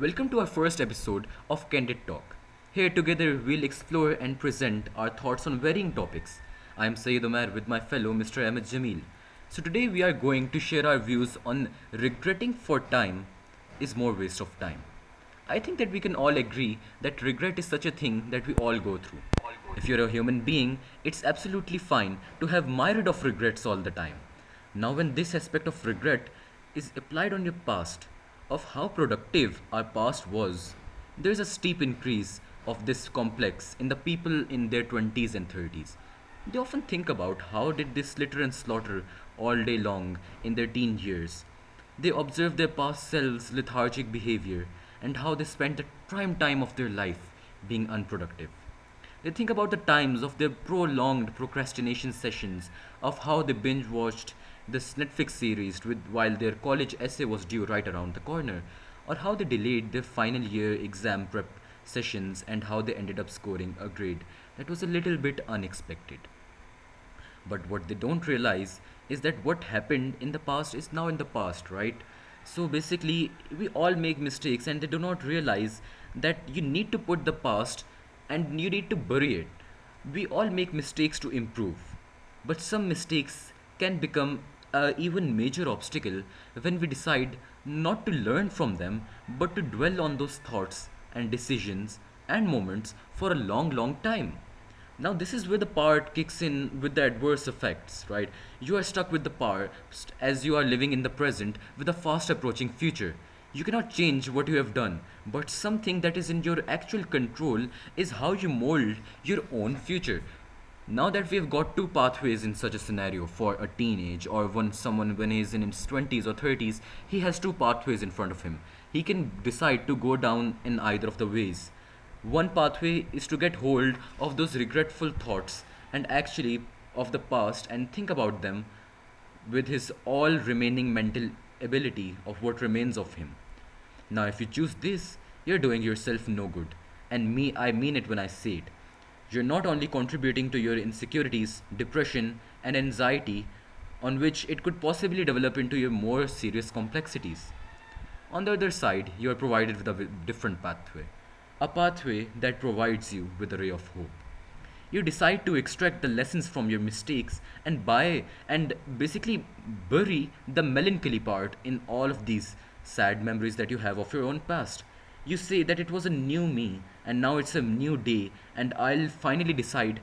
Welcome to our first episode of Candid Talk. Here together we'll explore and present our thoughts on varying topics. I am Sayed Omar with my fellow Mr. Ahmed Jamil. So today we are going to share our views on regretting for time is more waste of time. I think that we can all agree that regret is such a thing that we all go through. If you're a human being, it's absolutely fine to have myriad of regrets all the time. Now, when this aspect of regret is applied on your past, of how productive our past was, there is a steep increase of this complex in the people in their 20s and 30s. They often think about how did they slaughter and slaughter all day long in their teen years. They observe their past selves' lethargic behavior and how they spent the prime time of their life being unproductive. They think about the times of their prolonged procrastination sessions, of how they binge watched this Netflix series while their college essay was due right around the corner, or how they delayed their final year exam prep sessions and how they ended up scoring a grade that was a little bit unexpected. But what they don't realize is that what happened in the past is now in the past, right? So basically, we all make mistakes and they do not realize that you need to put the past and you need to bury it. We all make mistakes to improve, but some mistakes can become a even major obstacle when we decide not to learn from them but to dwell on those thoughts and decisions and moments for a long, long time. Now, this is where the part kicks in with the adverse effects, right? You are stuck with the past as you are living in the present with a fast approaching future. You cannot change what you have done, but something that is in your actual control is how you mold your own future. Now that we've got two pathways in such a scenario for a teenage or when someone when he's in his 20s or 30s, he has two pathways in front of him. He can decide to go down in either of the ways. One pathway is to get hold of those regretful thoughts and actually of the past and think about them with his all remaining mental ability of what remains of him. Now, if you choose this, you're doing yourself no good. And I mean it when I say it. You're not only contributing to your insecurities, depression, and anxiety, on which it could possibly develop into your more serious complexities. On the other side, you are provided with a different pathway, a pathway that provides you with a ray of hope. You decide to extract the lessons from your mistakes and buy and basically bury the melancholy part in all of these sad memories that you have of your own past. You say that it was a new me and now it's a new day and I'll finally decide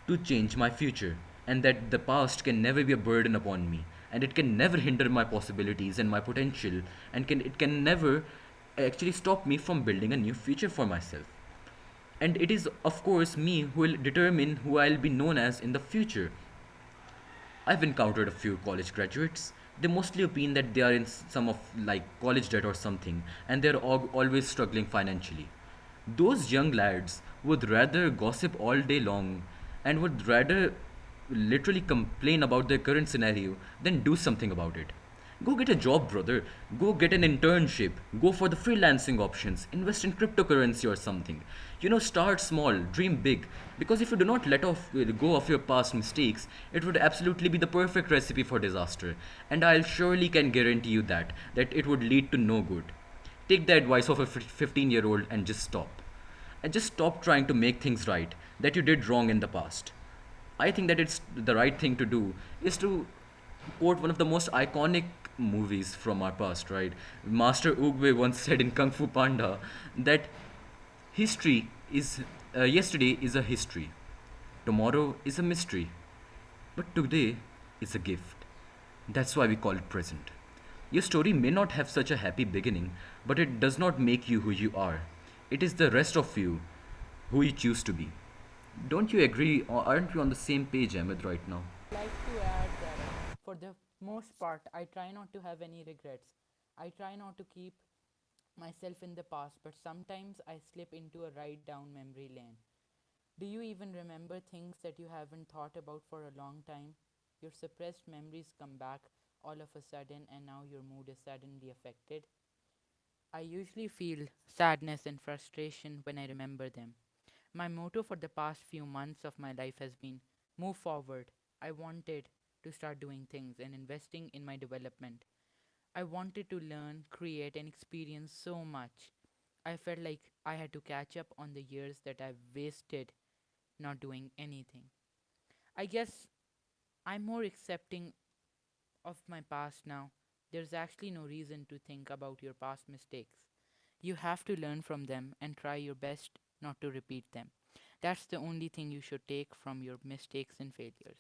to change my future and that the past can never be a burden upon me and it can never hinder my possibilities and my potential and it can never actually stop me from building a new future for myself. And it is, of course, me who will determine who I'll be known as in the future. I've encountered a few college graduates. They mostly opine that they are in some of like college debt or something, and they're always struggling financially. Those young lads would rather gossip all day long and would rather literally complain about their current scenario than do something about it. Go get a job, brother. Go get an internship. Go for the freelancing options. Invest in cryptocurrency or something. Start small, dream big. Because if you do not let go of your past mistakes, it would absolutely be the perfect recipe for disaster. And I'll surely can guarantee you that it would lead to no good. Take the advice of a 15-year-old and just stop. And just stop trying to make things right that you did wrong in the past. I think that it's the right thing to do is to quote one of the most iconic movies from our past, right? Master Oogway once said in Kung Fu Panda that history is yesterday is a history, tomorrow is a mystery, but today is a gift. That's why we call it present. Your story may not have such a happy beginning, but it does not make you who you are. It is the rest of you who you choose to be. Don't you agree, or aren't we on the same page, Ahmed, right now? Like to add that for the most part, I try not to have any regrets. I try not to keep myself in the past, but sometimes I slip into a ride down memory lane. Do you even remember things that you haven't thought about for a long time? Your suppressed memories come back all of a sudden, and now your mood is suddenly affected. I usually feel sadness and frustration when I remember them. My motto for the past few months of my life has been move forward. I wanted to start doing things and investing in my development. I wanted to learn, create, and experience so much. I felt like I had to catch up on the years that I wasted not doing anything. I guess I'm more accepting of my past now. There's actually no reason to think about your past mistakes. You have to learn from them and try your best not to repeat them. That's the only thing you should take from your mistakes and failures.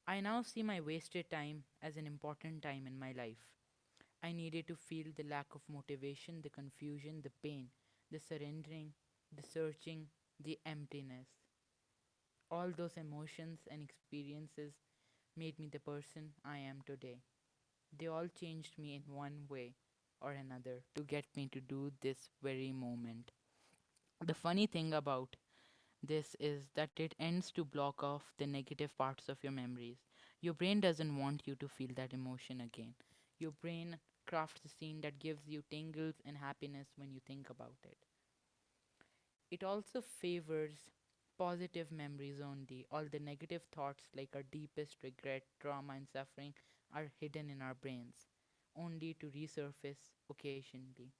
I now see my wasted time as an important time in my life. I needed to feel the lack of motivation, the confusion, the pain, the surrendering, the searching, the emptiness. All those emotions and experiences made me the person I am today. They all changed me in one way or another to get me to do this very moment. The funny thing about this is that it ends to block off the negative parts of your memories. Your brain doesn't want you to feel that emotion again. Your brain crafts a scene that gives you tingles and happiness when you think about it. It also favors positive memories only. All the negative thoughts, like our deepest regret, trauma, and suffering, are hidden in our brains, only to resurface occasionally.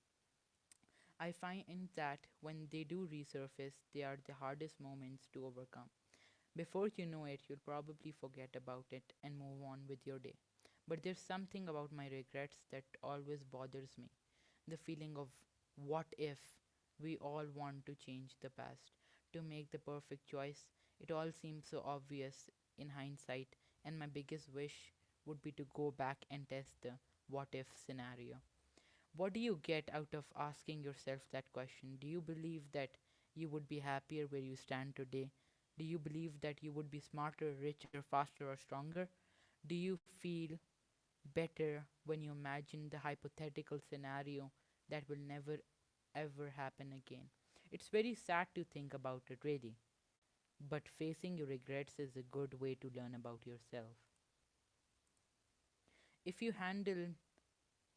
I find that when they do resurface, they are the hardest moments to overcome. Before you know it, you'll probably forget about it and move on with your day. But there's something about my regrets that always bothers me, the feeling of what if. We all want to change the past, to make the perfect choice. It all seems so obvious in hindsight, and my biggest wish would be to go back and test the what if scenario. What do you get out of asking yourself that question? Do you believe that you would be happier where you stand today? Do you believe that you would be smarter, richer, faster, or stronger? Do you feel better when you imagine the hypothetical scenario that will never ever happen again? It's very sad to think about it, really. But facing your regrets is a good way to learn about yourself. If you handle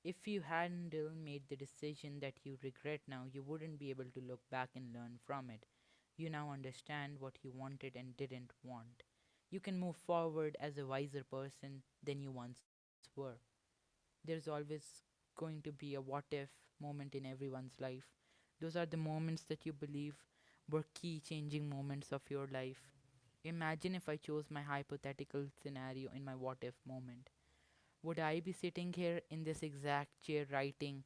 If you hadn't made the decision that you regret now, you wouldn't be able to look back and learn from it. You now understand what you wanted and didn't want. You can move forward as a wiser person than you once were. There's always going to be a what if moment in everyone's life. Those are the moments that you believe were key changing moments of your life. Imagine if I chose my hypothetical scenario in my what if moment. Would I be sitting here in this exact chair writing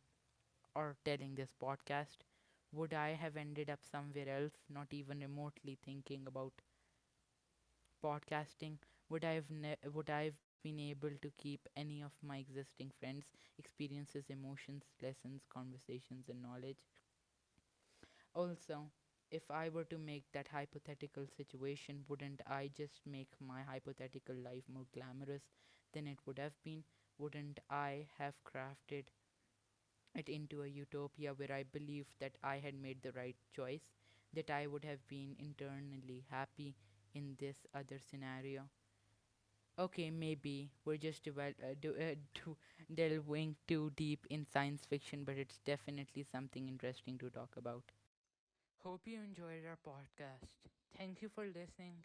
or telling this podcast? Would I have ended up somewhere else, not even remotely thinking about podcasting? Would I have been able to keep any of my existing friends, experiences, emotions, lessons, conversations, and knowledge? Also, if I were to make that hypothetical situation, wouldn't I just make my hypothetical life more glamorous than it would have been? Wouldn't I have crafted it into a utopia where I believed that I had made the right choice, that I would have been internally happy in this other scenario? Okay, maybe we're just delving too deep in science fiction, but it's definitely something interesting to talk about. Hope you enjoyed our podcast. Thank you for listening.